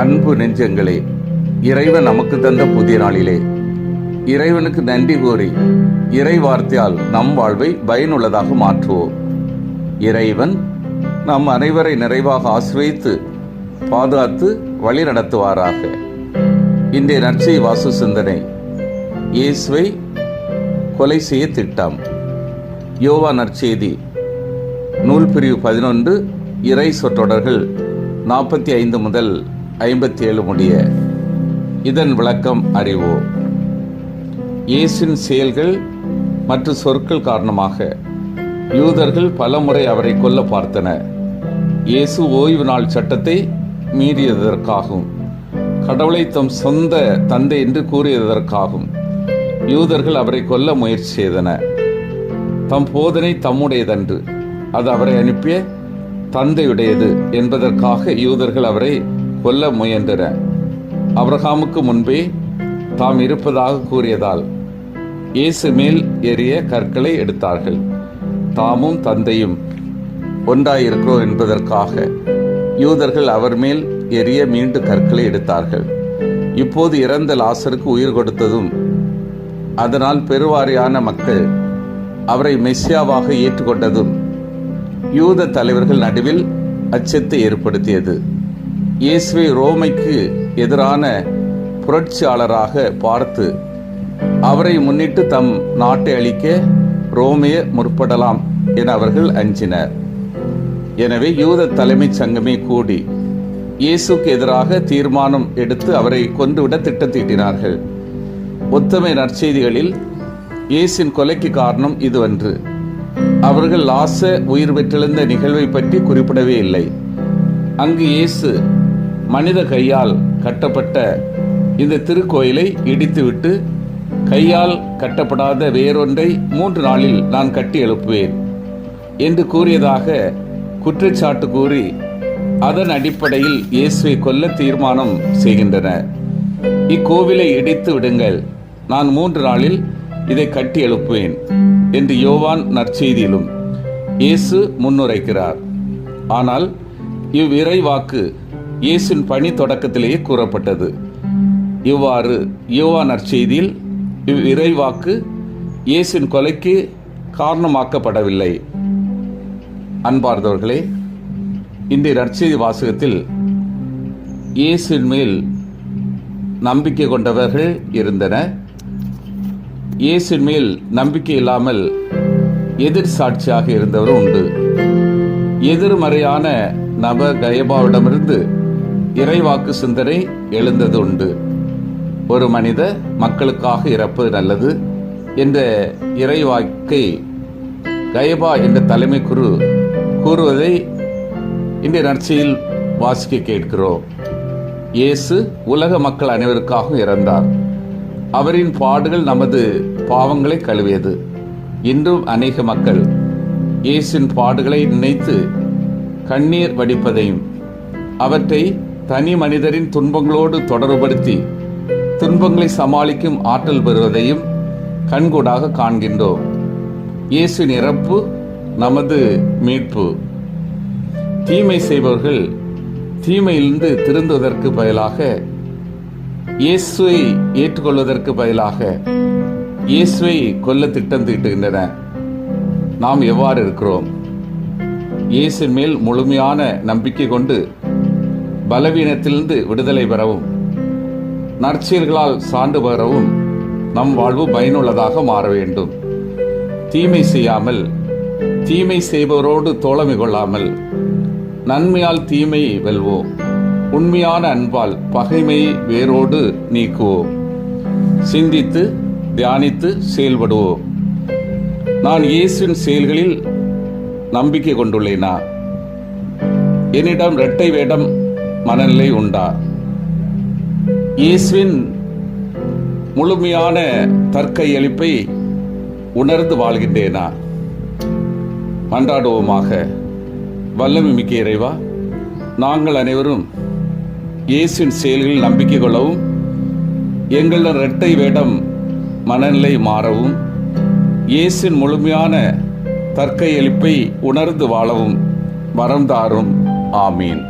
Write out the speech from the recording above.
அன்பு நெஞ்சங்களே, இறைவன் நமக்கு தந்த புதிய நாளிலே இறைவனுக்கு நன்றி கூறி இறை வார்த்தையால் நம் வாழ்வை பயனுள்ளதாக மாற்றுவோம். இறைவன் நம் அனைவரை நிறைவாக ஆசிர்வதித்து பாதுகாத்து வழி நடத்துவாராக. இன்றைய நற்செய்தி வாசு சிந்தனை, இயேசுவை கொலை செய்ய திட்டம். யோவான் நற்செய்தி நூல் பிரிவு 11, இறை சொற்றொடர்கள் 45 முதல் 57 முடிய. இதன் விளக்கம் அறிவோம். இயேசுவின் செயல்கள் மற்றும் சொற்கள் காரணமாக யூதர்கள் பலமுறை அவரை கொல்ல பார்த்தனர். இயேசு ஓய்வு நாள் சட்டத்தை மீறியதற்காகவும் கடவுளை தம் சொந்த தந்தை என்று கூறியதற்காகவும் யூதர்கள் அவரை கொல்ல முயற்சி செய்தனர். தம் போதனை தம்முடையதன்று, அது அவரை அனுப்பிய தந்தையுடையது என்பதற்காக யூதர்கள் அவரை கொல்ல முயன்றனர். ஆபிரகாமுக்கு முன்பே தாம் இருப்பதாக கூறியதால் இயேசு மேல் எறிய கற்களை எடுத்தார்கள். தாமும் தந்தையும் ஒன்றாயிருக்கிறோம் என்பதற்காக யூதர்கள் அவர் மேல் எறிய மீண்டும் கற்களை எடுத்தார்கள். இப்போது இறந்த லாசருக்கு உயிர் கொடுத்ததும் அதனால் பெருவாரியான மக்கள் அவரை மெசியாவாக ஏற்றுக்கொண்டதும் யூத தலைவர்கள் நடுவில் அச்சத்தை ஏற்படுத்தியது. இயேசுவை ரோமைக்கு எதிரான புரட்சியாளராக பார்த்து அவரை முன்னிட்டு தம் நாட்டை அழிக்க ரோமைய முற்படலாம் என அவர்கள் அஞ்சினர். எனவே யூத தலைமைச் சங்கமே கூடி இயேசுக்கு எதிராக தீர்மானம் எடுத்து அவரை கொன்றுவிட திட்டம் தீட்டினார்கள். ஒத்தமை நற்செய்திகளில் இயேசுவின் கொலைக்கு காரணம் இதுவன்று. அவர்கள் லாச உயிர் பெற்றெழுந்த நிகழ்வை பற்றி குறிப்பிடவே இல்லை. அங்கு இயேசு மனித கையால் கட்டப்பட்ட இந்த திருக்கோயிலை இடித்துவிட்டு கையால் கட்டப்படாத வேறொன்றை 3 நாளில் நான் கட்டி எழுப்புவேன் என்று கூறியதாக குற்றச்சாட்டு கூறி அதன் அடிப்படையில் இயேசுவை கொல்ல தீர்மானம் செய்கின்றனர். இக்கோவிலை இடித்து விடுங்கள், நான் 3 நாளில் இதை கட்டி எழுப்புவேன் என்று யோவான் நற்செய்தியிலும் இயேசு முன்னுரைக்கிறார். ஆனால் இவ்விறை வாக்கு இயேசுவின் பணி தொடக்கத்திலேயே கூறப்பட்டது. இவ்வாறு யோவான் நற்செய்தியில் இவ்விறை வாக்கு இயேசுவின் கொலைக்கு காரணமாக்கப்படவில்லை. அன்பார்ந்தவர்களே, இன்றைய நற்செய்தி வாசகத்தில் இயேசுவின் மேல் நம்பிக்கை கொண்டவர்கள் இருந்தனர். இயேசுவின் மேல் நம்பிக்கை இல்லாமல் எதிர் சாட்சியாக இருந்தவரும் உண்டு. எதிர்மறையான நபர் கயபாவிடமிருந்து இறைவாக்கு சிந்தனை எழுந்தது உண்டு. ஒரு மனிதர் மக்களுக்காக இறப்பது நல்லது என்ற இறைவாக்கை கயபா என்ற தலைமை குரு கூறுவதை இன்றைய நற்செய்தியில் வாசிக்க கேட்கிறோம். இயேசு உலக மக்கள் அனைவருக்காகவும் இறந்தார். அவரின் பாடுகள் நமது பாவங்களை கழுவியது. இன்றும் அநேக மக்கள் இயேசுவின் பாடுகளை நினைத்து கண்ணீர் வடிப்பதையும் அவற்றை தனி மனிதரின் துன்பங்களோடு தொடர்புபடுத்தி துன்பங்களை சமாளிக்கும் ஆற்றல் பெறுவதையும் கண்கூடாக காண்கின்றோம். இயேசுவின் இறப்பு நமது மீட்பு. தீமை செய்பவர்கள் தீமையிலிருந்து திருந்துவதற்கு பதிலாக இயேசுவை ஏற்றுக்கொள்வதற்கு பதிலாக இயேசுவை கொல்ல திட்டம் தீட்டுகின்றனர். நாம் எவ்வாறு இருக்கிறோம்? இயேசுவின் மேல் முழுமையான நம்பிக்கை கொண்டு பலவீனத்திலிருந்து விடுதலை பெறவும் நற்செயல்களால் சான்று பெறவும் நம் வாழ்வு பயனுள்ளதாக மாற வேண்டும். தீமை செய்யாமல், தீமை செய்பவரோடு தோழமை கொள்ளாமல் நன்மையால் தீமையை வெல்வோம். உண்மையான அன்பால் பகைமையை வேரோடு நீக்குவோம். சிந்தித்து தியானித்து செயல்படுவோம். நான் இயேசுவின் செயல்களில் நம்பிக்கை கொண்டுள்ளேனா? என்னிடம் இரட்டை வேடம் மனநிலை உண்டா? இயேசுவின் முழுமையான தற்கையளிப்பை உணர்ந்து வாழ்கின்றேனா? மன்றாடுவோமாக. வல்லமை மிக்க இறைவா, நாங்கள் அனைவரும் இயேசுவின் செயல்களில் நம்பிக்கை கொள்ளவும் எங்களிடம் இரட்டை வேடம் மனநிலை மாறவும் இயேசுவின் முழுமையான தற்கையளிப்பை உணர்ந்து வாழவும் வரம் தாரும். ஆமீன்.